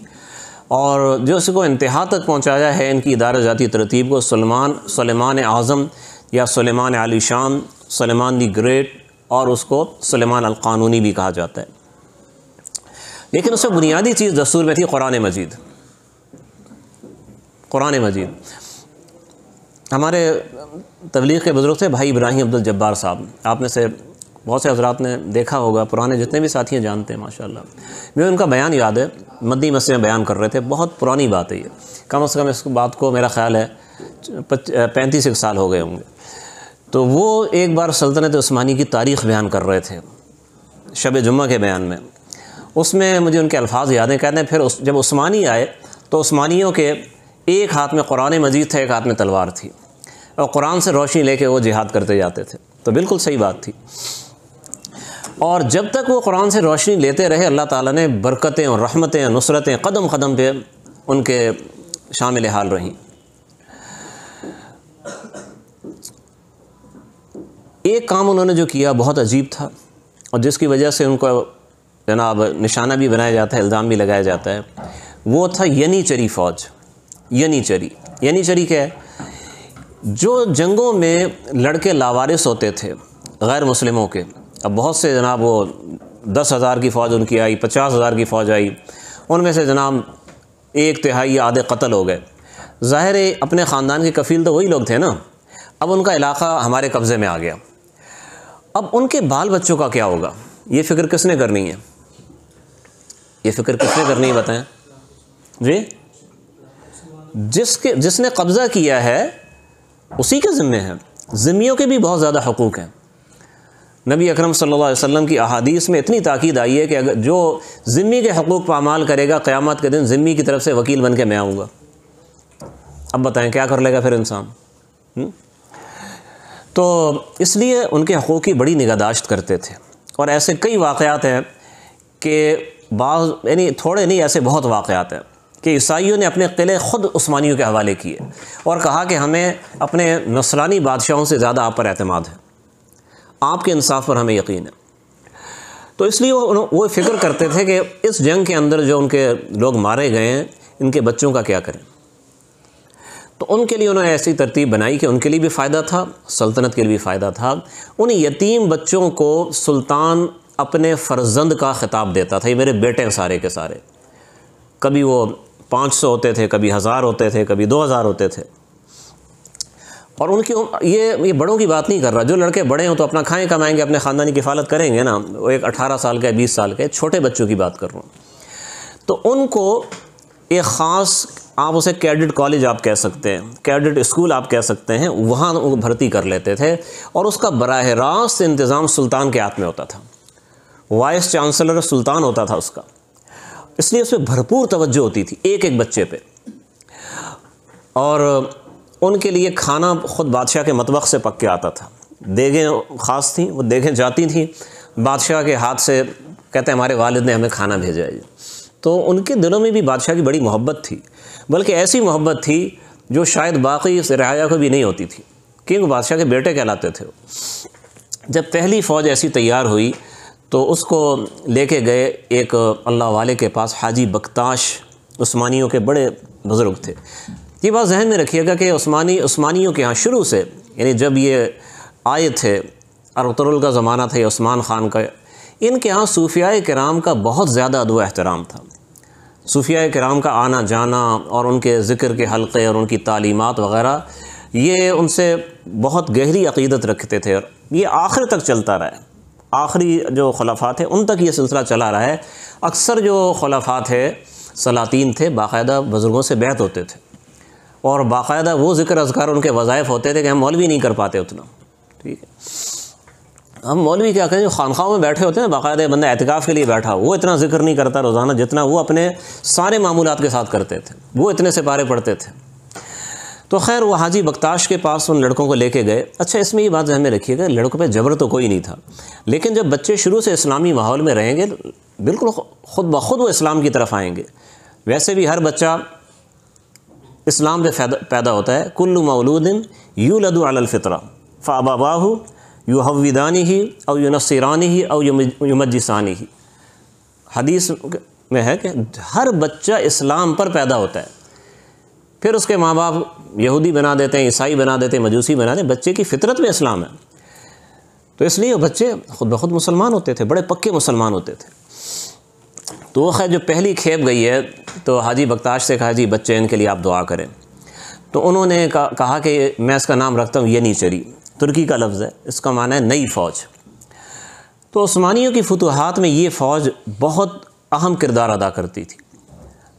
اور جو اس کو انتہا تک پہنچایا ہے ان کی ادارہ جاتی ترتیب کو سلیمان اعظم یا سلیمان علی شان، سلیمان دی گریٹ، اور اس کو سلیمان القانونی بھی کہا جاتا ہے۔ لیکن اس میں بنیادی چیز دستور میں تھی قرآن مجید۔ قرآن مجید ہمارے تبلیغ کے بزرگ تھے بھائی ابراہیم عبد الجبار صاحب، آپ میں سے بہت سے حضرات نے دیکھا ہوگا، پرانے جتنے بھی ساتھی ہیں جانتے ہیں ماشاءاللہ۔ مجھے ان کا بیان یاد ہے، مدنی مسجد میں بیان کر رہے تھے، بہت پرانی بات ہے یہ، کم از کم اس بات کو میرا خیال ہے 35 سال ہو گئے ہوں گے۔ تو وہ ایک بار سلطنت عثمانی کی تاریخ بیان کر رہے تھے شب جمعہ کے بیان میں، اس میں مجھے ان کے الفاظ یاد ہیں، کہتے ہیں پھر جب عثمانی آئے تو عثمانیوں کے ایک ہاتھ میں قرآن مجید تھا، ایک ہاتھ میں تلوار تھی، اور قرآن سے روشنی لے کے وہ جہاد کرتے جاتے تھے۔ تو بالکل صحیح بات تھی، اور جب تک وہ قرآن سے روشنی لیتے رہے اللہ تعالیٰ نے برکتیں اور رحمتیں اور نصرتیں قدم قدم پہ ان کے شامل حال رہیں۔ ایک کام انہوں نے جو کیا بہت عجیب تھا، اور جس کی وجہ سے ان کو جناب نشانہ بھی بنایا جاتا ہے، الزام بھی لگایا جاتا ہے، وہ تھا ینی چری فوج۔ ینی چری کیا ہے؟ جو جنگوں میں لڑکے لاوارث ہوتے تھے غیر مسلموں کے، اب بہت سے جناب وہ 10,000 کی فوج ان کی آئی، 50,000 کی فوج آئی، ان میں سے جناب 1/3 یا آدھے قتل ہو گئے، ظاہر ہے اپنے خاندان کے کفیل تو وہی لوگ تھے نا، اب ان کا علاقہ ہمارے قبضے میں آ گیا، اب ان کے بال بچوں کا کیا ہوگا؟ یہ فکر کس نے کرنی ہے؟ یہ فکر کس نے کرنی ہے بتائیں جی؟ جس نے قبضہ کیا ہے اسی کے ذمے ہے، ذمیوں کے بھی بہت زیادہ حقوق ہیں۔ نبی اکرم صلی اللہ علیہ وسلم کی احادیث میں اتنی تاکید آئی ہے کہ اگر جو ذمی کے حقوق پامال کرے گا قیامت کے دن ذمی کی طرف سے وکیل بن کے میں آؤں گا۔ اب بتائیں کیا کر لے گا پھر انسان؟ تو اس لیے ان کے حقوق کی بڑی نگہداشت کرتے تھے، اور ایسے کئی واقعات ہیں کہ بعض یعنی تھوڑے نہیں، ایسے بہت واقعات ہیں کہ عیسائیوں نے اپنے قلعے خود عثمانیوں کے حوالے کیے اور کہا کہ ہمیں اپنے نصرانی بادشاہوں سے زیادہ آپ پر اعتماد ہے، آپ کے انصاف پر ہمیں یقین ہے۔ تو اس لیے وہ فکر کرتے تھے کہ اس جنگ کے اندر جو ان کے لوگ مارے گئے ہیں ان کے بچوں کا کیا کریں۔ تو ان کے لیے انہوں نے ایسی ترتیب بنائی کہ ان کے لیے بھی فائدہ تھا، سلطنت کے لیے بھی فائدہ تھا۔ ان یتیم بچوں کو سلطان اپنے فرزند کا خطاب دیتا تھا، یہ میرے بیٹے ہیں سارے کے سارے، کبھی وہ 500 ہوتے تھے، کبھی 1000 ہوتے تھے، کبھی 2000 ہوتے تھے۔ اور ان کی یہ بڑوں کی بات نہیں کر رہا، جو لڑکے بڑے ہوں تو اپنا کھائیں کمائیں گے، اپنے خاندانی کفالت کریں گے نا، وہ ایک 18 سال کا 20 سال کے چھوٹے بچوں کی بات کر رہا ہوں۔ تو ان کو ایک خاص، آپ اسے کیڈٹ کالج آپ کہہ سکتے ہیں، کیڈٹ اسکول آپ کہہ سکتے ہیں، وہاں وہ بھرتی کر لیتے تھے، اور اس کا براہ راست انتظام سلطان کے ہاتھ میں ہوتا تھا، وائس چانسلر سلطان ہوتا تھا اس کا، اس لیے اس پہ بھرپور توجہ ہوتی تھی ایک ایک بچے پہ۔ اور ان کے لیے کھانا خود بادشاہ کے مطبخ سے پک کے آتا تھا، دیگیں خاص تھیں، وہ دیگیں جاتی تھیں بادشاہ کے ہاتھ سے، کہتے ہیں ہمارے والد نے ہمیں کھانا بھیجا ہے۔ تو ان کے دلوں میں بھی بادشاہ کی بڑی محبت تھی، بلکہ ایسی محبت تھی جو شاید باقی رعایا کو بھی نہیں ہوتی تھی، کیونکہ بادشاہ کے بیٹے کہلاتے تھے۔ جب پہلی فوج ایسی تیار ہوئی تو اس کو لے کے گئے ایک اللہ والے کے پاس، حاجی بکتاش، عثمانیوں کے بڑے بزرگ تھے۔ یہ بات ذہن میں رکھیے گا کہ عثمانیوں کے ہاں شروع سے، یعنی جب یہ آئے تھے، ارطغرل کا زمانہ تھا یا عثمان خان کا، ان کے ہاں صوفیاء کرام کا بہت زیادہ ادب و احترام تھا۔ صوفیاء کرام کا آنا جانا اور ان کے ذکر کے حلقے اور ان کی تعلیمات وغیرہ، یہ ان سے بہت گہری عقیدت رکھتے تھے، اور یہ آخر تک چلتا رہا ہے۔ آخری جو خلفاء تھے ان تک یہ سلسلہ چلا رہا ہے۔ اکثر جو خلفاء تھے، سلاطین تھے، باقاعدہ بزرگوں سے بیعت ہوتے تھے، اور باقاعدہ وہ ذکر اذکار ان کے وظائف ہوتے تھے کہ ہم مولوی نہیں کر پاتے اتنا، ٹھیک ہے۔ ہم مولوی کیا کہیں، جو خانقاہوں میں بیٹھے ہوتے ہیں، باقاعدہ بندہ اعتکاف کے لیے بیٹھا، وہ اتنا ذکر نہیں کرتا روزانہ جتنا وہ اپنے سارے معمولات کے ساتھ کرتے تھے، وہ اتنے سپارے پڑھتے تھے۔ تو خیر وہ حاجی بکتاش کے پاس ان لڑکوں کو لے کے گئے۔ اچھا، اس میں یہ بات ذہن میں رکھیے گا، لڑکوں پہ جبر تو کوئی نہیں تھا، لیکن جب بچے شروع سے اسلامی ماحول میں رہیں گے، بالکل خود بخود وہ اسلام کی طرف آئیں گے۔ ویسے بھی ہر بچہ اسلام پہ پیدا ہوتا ہے، کل مولود یولد علی الفطرہ فابواہ یحودانہ او ینصرانہ او یمجسانہ۔ حدیث میں ہے کہ ہر بچہ اسلام پر پیدا ہوتا ہے، پھر اس کے ماں باپ یہودی بنا دیتے ہیں، عیسائی بنا دیتے ہیں، مجوسی بنا دیتے ہیں، بچے کی فطرت میں اسلام ہے۔ تو اس لیے بچے خود بخود مسلمان ہوتے تھے، بڑے پکے مسلمان ہوتے تھے۔ تو وہ خیر جو پہلی کھیپ گئی ہے تو حاجی بکتاش سے کہا جی بچے ان کے لیے آپ دعا کریں۔ تو انہوں نے کہا کہ میں اس کا نام رکھتا ہوں ینیچری، ترکی کا لفظ ہے، اس کا معنی ہے نئی فوج۔ تو عثمانیوں کی فتوحات میں یہ فوج بہت اہم کردار ادا کرتی تھی،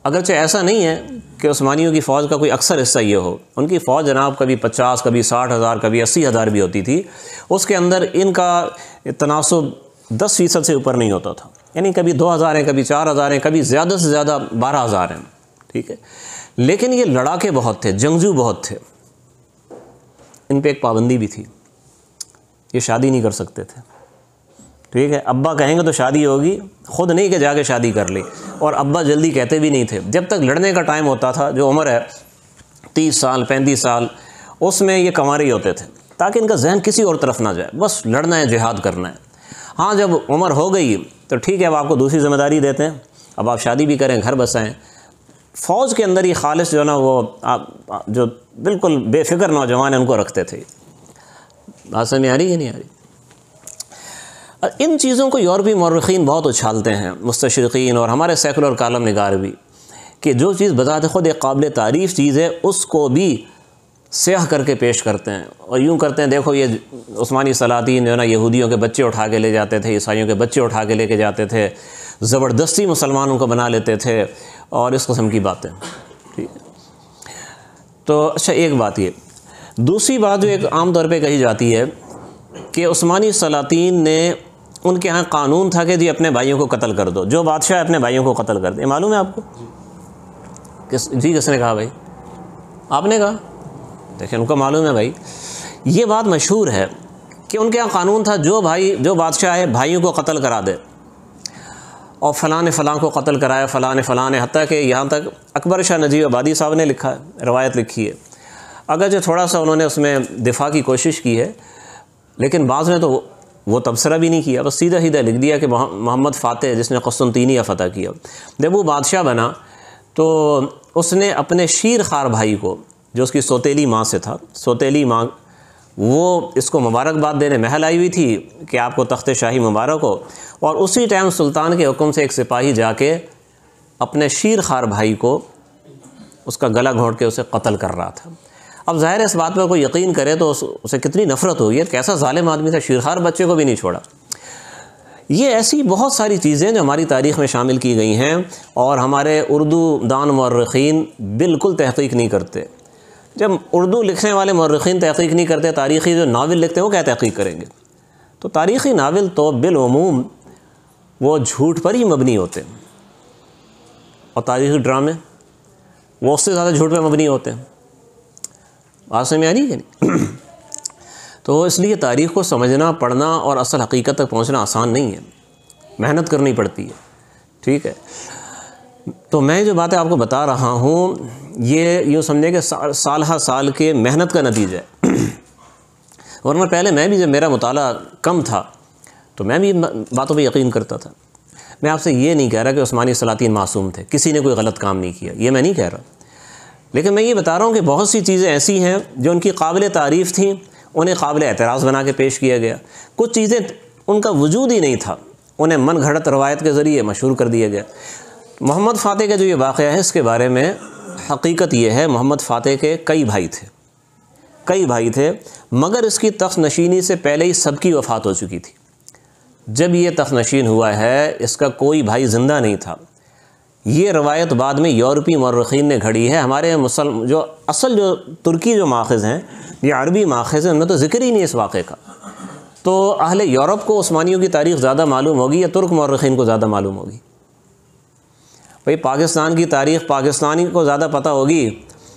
اگرچہ ایسا نہیں ہے کہ عثمانیوں کی فوج کا کوئی اکثر حصہ یہ ہو، ان کی فوج جناب کبھی 50، کبھی 60,000، کبھی 80,000 بھی ہوتی تھی، اس کے اندر ان کا تناسب 10% سے اوپر نہیں ہوتا تھا، یعنی کبھی 2,000 ہیں، کبھی 4,000 ہیں، کبھی زیادہ سے زیادہ 12,000 ہیں، ٹھیک ہے۔ لیکن یہ لڑاکے بہت تھے، جنگجو بہت تھے، ان پہ ایک پابندی بھی تھی، یہ شادی نہیں کر سکتے تھے، ٹھیک ہے۔ ابا کہیں گے تو شادی ہوگی، خود نہیں کہ جا کے شادی کر لی، اور ابا جلدی کہتے بھی نہیں تھے۔ جب تک لڑنے کا ٹائم ہوتا تھا، جو عمر ہے 30 سال 35 سال، اس میں یہ کنوارے ہی ہوتے تھے، تاکہ ان کا ذہن کسی اور طرف نہ جائے، بس لڑنا ہے، جہاد کرنا ہے۔ ہاں جب عمر ہو گئی تو ٹھیک ہے، اب آپ کو دوسری ذمہ داری دیتے ہیں، اب آپ شادی بھی کریں، گھر بسائیں، فوج کے اندر ہی خالص جو ہے نا وہ جو بالکل بے فکر نوجوان ہیں ان کو رکھتے تھے. بات سمجھ آ رہی ہے نہیں آ رہی؟ ان چیزوں کو یورپی مورخین بہت اچھالتے ہیں، مستشرقین اور ہمارے سیکولر کالم نگار بھی، کہ جو چیز بذات خود ایک قابل تعریف چیز ہے اس کو بھی سیاہ کر کے پیش کرتے ہیں، اور یوں کرتے ہیں دیکھو یہ عثمانی سلاطین جو ہے نا یہودیوں کے بچے اٹھا کے لے جاتے تھے، عیسائیوں کے بچے اٹھا کے لے کے جاتے تھے، زبردستی مسلمانوں کو بنا لیتے تھے، اور اس قسم کی باتیں. ٹھیک ہے. تو اچھا ایک بات یہ، دوسری بات جو ایک عام طور پہ کہی جاتی ہے کہ عثمانی سلاطین نے ان کے ہاں قانون تھا کہ جی اپنے بھائیوں کو قتل کر دو، جو بادشاہ اپنے بھائیوں کو قتل کر دے. معلوم ہے آپ کو؟ کس نے کہا بھائی؟ آپ نے کہا؟ دیکھیں ان کو معلوم ہے بھائی. یہ بات مشہور ہے کہ ان کے ہاں قانون تھا جو بادشاہ ہے بھائیوں کو قتل کرا دے، اور فلاں نے فلاں کو قتل کرایا، فلاں نے فلاں نے، حتیٰ کہ یہاں تک اکبر شاہ نجیب آبادی صاحب نے لکھا ہے، روایت لکھی ہے، اگرچہ تھوڑا سا انہوں نے اس میں دفاع کی کوشش کی ہے، لیکن بعض نے تو وہ تبصرہ بھی نہیں کیا، بس سیدھا لکھ دیا کہ محمد فاتح جس نے قسطنطینیہ فتح کیا، جب وہ بادشاہ بنا تو اس نے اپنے شیر خوار بھائی کو، جو اس کی سوتیلی ماں سے تھا، سوتیلی ماں، وہ اس کو مبارکباد دینے محل آئی ہوئی تھی کہ آپ کو تخت شاہی مبارک ہو، اور اسی ٹائم سلطان کے حکم سے ایک سپاہی جا کے اپنے شیر خوار بھائی کو اس کا گلا گھونٹ کے اسے قتل کر رہا تھا. اب ظاہر ہے اس بات پر کوئی یقین کرے تو اسے کتنی نفرت ہوگی، کیسا ظالم آدمی تھا، شیر خوار بچے کو بھی نہیں چھوڑا. یہ ایسی بہت ساری چیزیں جو ہماری تاریخ میں شامل کی گئی ہیں، اور ہمارے اردو دان مورخین بالکل تحقیق نہیں کرتے. جب اردو لکھنے والے مورخین تحقیق نہیں کرتے، تاریخی جو ناول لکھتے ہیں وہ کیا تحقیق کریں گے؟ تو تاریخی ناول تو بالعموم وہ جھوٹ پر ہی مبنی ہوتے ہیں، اور تاریخی ڈرامے وہ اس سے زیادہ جھوٹ پہ مبنی ہوتے ہیں. بات سمجھ میں آ رہی ہے نہیں؟ تو اس لیے تاریخ کو سمجھنا، پڑھنا اور اصل حقیقت تک پہنچنا آسان نہیں ہے، محنت کرنی پڑتی ہے. ٹھیک ہے. تو میں جو باتیں آپ کو بتا رہا ہوں یہ یوں سمجھیں کہ سال ہر سال کے محنت کا نتیجہ ہے. ورنہ پہلے میں بھی جب میرا مطالعہ کم تھا تو میں بھی باتوں پہ یقین کرتا تھا. میں آپ سے یہ نہیں کہہ رہا کہ عثمانی سلاطین معصوم تھے، کسی نے کوئی غلط کام نہیں کیا، یہ میں نہیں کہہ رہا، لیکن میں یہ بتا رہا ہوں کہ بہت سی چیزیں ایسی ہیں جو ان کی قابل تعریف تھیں، انہیں قابل اعتراض بنا کے پیش کیا گیا. کچھ چیزیں ان کا وجود ہی نہیں تھا، انہیں من گھڑت روایت کے ذریعے مشہور کر دیا گیا. محمد فاتح کا جو یہ واقعہ ہے اس کے بارے میں حقیقت یہ ہے، محمد فاتح کے کئی بھائی تھے، مگر اس کی تخت نشینی سے پہلے ہی سب کی وفات ہو چکی تھی. جب یہ تخت نشین ہوا ہے اس کا کوئی بھائی زندہ نہیں تھا. یہ روایت بعد میں یورپی مورخین نے گھڑی ہے. ہمارے جو ترکی جو ماخذ ہیں، یہ عربی ماخذ ہیں، ان میں تو ذکر ہی نہیں اس واقعے کا. تو اہل یورپ کو عثمانیوں کی تاریخ زیادہ معلوم ہوگی یا ترک مورخین کو زیادہ معلوم ہوگی؟ بھئی پاکستان کی تاریخ پاکستانی کو زیادہ پتہ ہوگی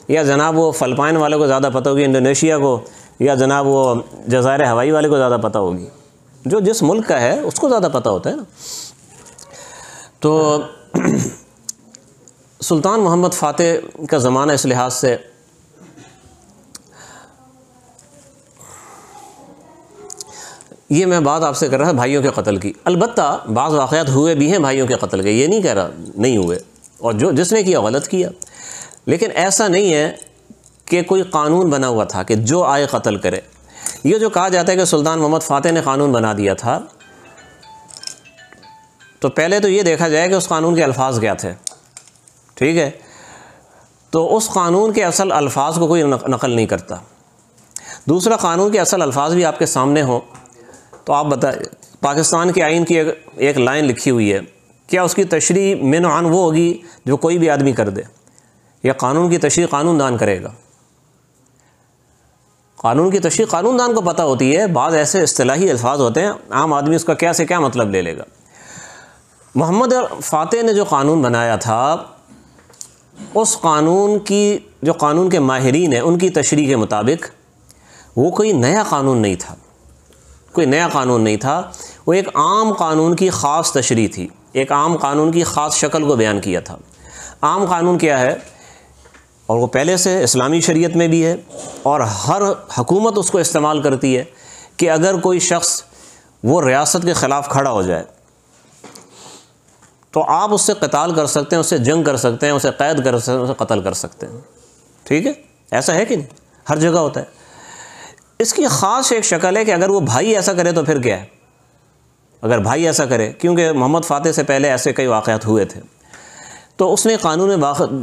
یا جناب وہ فلپائن والوں کو زیادہ پتہ ہوگی، انڈونیشیا کو، یا جناب وہ جزائر ہوائی والے کو زیادہ پتہ ہوگی؟ جو جس ملک کا ہے اس کو زیادہ پتہ ہوتا ہے نا. تو سلطان محمد فاتح کا زمانہ اس لحاظ سے یہ میں بات آپ سے کر رہا بھائیوں کے قتل کی. البتہ بعض واقعات ہوئے بھی ہیں بھائیوں کے قتل کے، یہ نہیں کہہ رہا نہیں ہوئے، اور جس نے کیا غلط کیا. لیکن ایسا نہیں ہے کہ کوئی قانون بنا ہوا تھا کہ جو آئے قتل کرے. یہ جو کہا جاتا ہے کہ سلطان محمد فاتح نے قانون بنا دیا تھا، تو پہلے تو یہ دیکھا جائے کہ اس قانون کے الفاظ کیا تھے. ٹھیک ہے. تو اس قانون کے اصل الفاظ کو کوئی نقل نہیں کرتا. دوسرا، قانون کے اصل الفاظ بھی آپ کے سامنے ہوں تو آپ بتائیں، پاکستان کے آئین کی ایک لائن لکھی ہوئی ہے، کیا اس کی تشریح من عن وہ ہوگی جو کوئی بھی آدمی کر دے، یا قانون کی تشریح قانون دان کرے گا؟ قانون کی تشریح قانون دان کو پتہ ہوتی ہے. بعض ایسے اصطلاحی الفاظ ہوتے ہیں عام آدمی اس کا کیا سے کیا مطلب لے لے گا. محمد فاتح نے جو قانون بنایا تھا، اس قانون کے ماہرین ہیں ان کی تشریح کے مطابق وہ کوئی نیا قانون نہیں تھا، وہ ایک عام قانون کی خاص تشریح تھی، ایک عام قانون کی خاص شکل کو بیان کیا تھا. عام قانون کیا ہے، اور وہ پہلے سے اسلامی شریعت میں بھی ہے اور ہر حکومت اس کو استعمال کرتی ہے، کہ اگر کوئی شخص وہ ریاست کے خلاف کھڑا ہو جائے تو تو آپ اس سے قتال کر سکتے ہیں، اس سے جنگ کر سکتے ہیں، اسے قید کر سکتے ہیں، اسے قتل کر سکتے ہیں. ٹھیک ہے، ایسا ہے کہ نہیں؟ ہر جگہ ہوتا ہے. اس کی خاص ایک شکل ہے کہ اگر وہ بھائی ایسا کرے تو پھر کیا ہے؟ اگر بھائی ایسا کرے، کیونکہ محمد فاتح سے پہلے ایسے کئی واقعات ہوئے تھے، تو اس نے قانون میں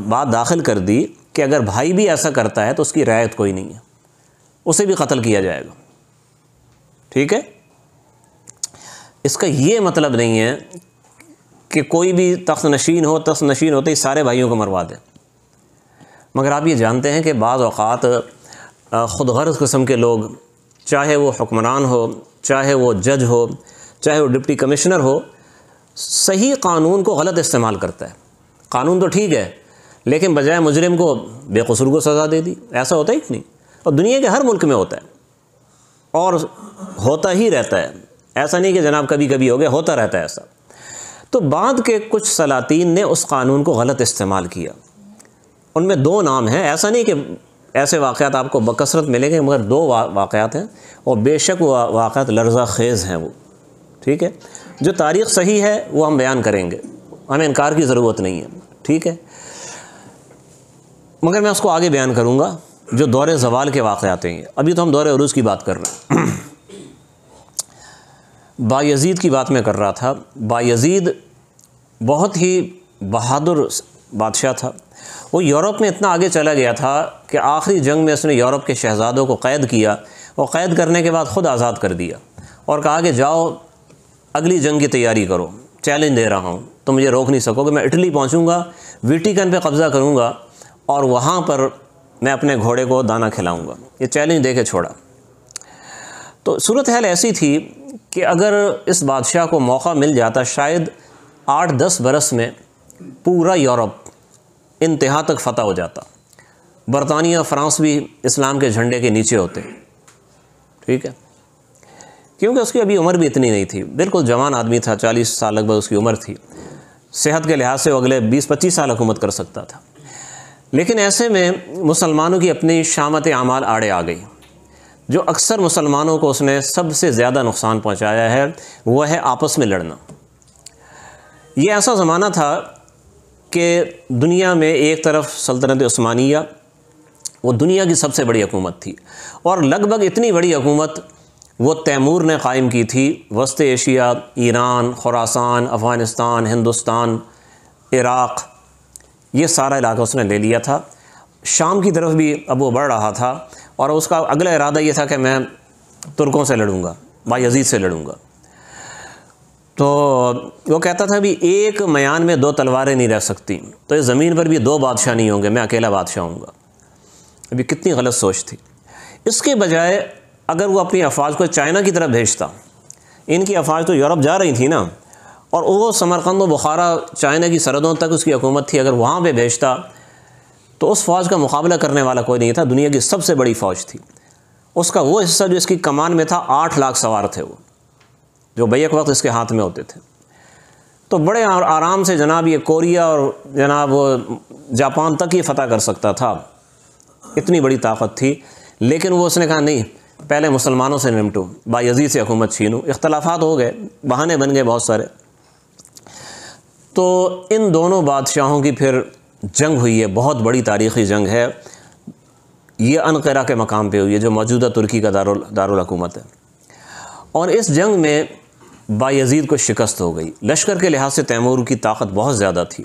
بات داخل کر دی کہ اگر بھائی بھی ایسا کرتا ہے تو اس کی رعایت کوئی نہیں ہے، اسے بھی قتل کیا جائے گا. ٹھیک ہے. اس کا یہ مطلب نہیں ہے کہ کوئی بھی تخت نشین ہوتے ہی سارے بھائیوں کو مروا دے. مگر آپ یہ جانتے ہیں کہ بعض اوقات خود غرض قسم کے لوگ، چاہے وہ حکمران ہو، چاہے وہ جج ہو، چاہے وہ ڈپٹی کمشنر ہو، صحیح قانون کو غلط استعمال کرتا ہے. قانون تو ٹھیک ہے، لیکن بجائے مجرم کو بے قصور کو سزا دے دی. ایسا ہوتا ہی نہیں، اور دنیا کے ہر ملک میں ہوتا ہے اور ہوتا ہی رہتا ہے. ایسا نہیں کہ جناب کبھی کبھی ہو گیا، ہوتا رہتا ہے ایسا. تو بعد کے کچھ سلاطین نے اس قانون کو غلط استعمال کیا. ان میں دو نام ہیں، ایسا نہیں کہ ایسے واقعات آپ کو بکثرت ملیں گے، مگر دو واقعات ہیں، اور بے شک وہ واقعات لرزہ خیز ہیں وہ. ٹھیک ہے. جو تاریخ صحیح ہے وہ ہم بیان کریں گے، ہمیں انکار کی ضرورت نہیں ہے. ٹھیک ہے. مگر میں اس کو آگے بیان کروں گا جو دور زوال کے واقعات ہیں. ابھی تو ہم دور عروج کی بات کر رہے ہیں. بایزید کی بات میں کر رہا تھا. بایزید بہت ہی بہادر بادشاہ تھا. وہ یورپ میں اتنا آگے چلا گیا تھا کہ آخری جنگ میں اس نے یورپ کے شہزادوں کو قید کیا، اور قید کرنے کے بعد خود آزاد کر دیا اور کہا کہ جاؤ اگلی جنگ کی تیاری کرو، چیلنج دے رہا ہوں، تم مجھے روک نہیں سکو گے. میں اٹلی پہنچوں گا، ویٹیکن پہ قبضہ کروں گا، اور وہاں پر میں اپنے گھوڑے کو دانہ کھلاؤں گا. یہ چیلنج دے کے چھوڑا. تو صورتحال ایسی تھی کہ اگر اس بادشاہ کو موقع مل جاتا، شاید 8-10 برس میں پورا یورپ انتہا تک فتح ہو جاتا. برطانیہ، فرانس بھی اسلام کے جھنڈے کے نیچے ہوتے. ٹھیک ہے. کیونکہ اس کی ابھی عمر بھی اتنی نہیں تھی، بالکل جوان آدمی تھا، 40 سال لگ بھگ اس کی عمر تھی. صحت کے لحاظ سے وہ اگلے 20-25 سال حکومت کر سکتا تھا. لیکن ایسے میں مسلمانوں کی اپنی شامت اعمال آڑے آ گئی. جو اکثر مسلمانوں کو اس نے سب سے زیادہ نقصان پہنچایا ہے وہ ہے آپس میں لڑنا. یہ ایسا زمانہ تھا کہ دنیا میں ایک طرف سلطنت عثمانیہ، وہ دنیا کی سب سے بڑی حکومت تھی، اور لگ بھگ اتنی بڑی حکومت وہ تیمور نے قائم کی تھی. وسط ایشیا، ایران، خراسان، افغانستان، ہندوستان، عراق، یہ سارا علاقہ اس نے لے لیا تھا. شام کی طرف بھی اب وہ بڑھ رہا تھا، اور اس کا اگلا ارادہ یہ تھا کہ میں ترکوں سے لڑوں گا، بایزید سے لڑوں گا. تو وہ کہتا تھا بھی ایک میان میں 2 تلواریں نہیں رہ سکتی، تو اس زمین پر بھی 2 بادشاہ نہیں ہوں گے، میں اکیلا بادشاہ ہوں گا. ابھی کتنی غلط سوچ تھی. اس کے بجائے اگر وہ اپنی افواج کو چائنا کی طرف بھیجتا، ان کی افواج تو یورپ جا رہی تھی نا، اور وہ سمرقند و بخارا چائنا کی سرحدوں تک اس کی حکومت تھی، اگر وہاں پہ بھیجتا تو اس فوج کا مقابلہ کرنے والا کوئی نہیں تھا. دنیا کی سب سے بڑی فوج تھی. اس کا وہ حصہ جو اس کی کمان میں تھا، 8 لاکھ سوار تھے وہ، جو بیک وقت اس کے ہاتھ میں ہوتے تھے. تو بڑے آرام سے جناب یہ کوریا اور جناب وہ جاپان تک یہ فتح کر سکتا تھا، اتنی بڑی طاقت تھی. لیکن وہ اس نے کہا نہیں، پہلے مسلمانوں سے نمٹوں، بایزید سے حکومت چھینوں. اختلافات ہو گئے، بہانے بن گئے بہت سارے. تو ان دونوں بادشاہوں کی پھر جنگ ہوئی ہے، بہت بڑی تاریخی جنگ ہے. یہ انقرہ کے مقام پہ ہوئی ہے، جو موجودہ ترکی کا دارالحکومت ہے. اور اس جنگ میں بایزید کو شکست ہو گئی. لشکر کے لحاظ سے تیمور کی طاقت بہت زیادہ تھی.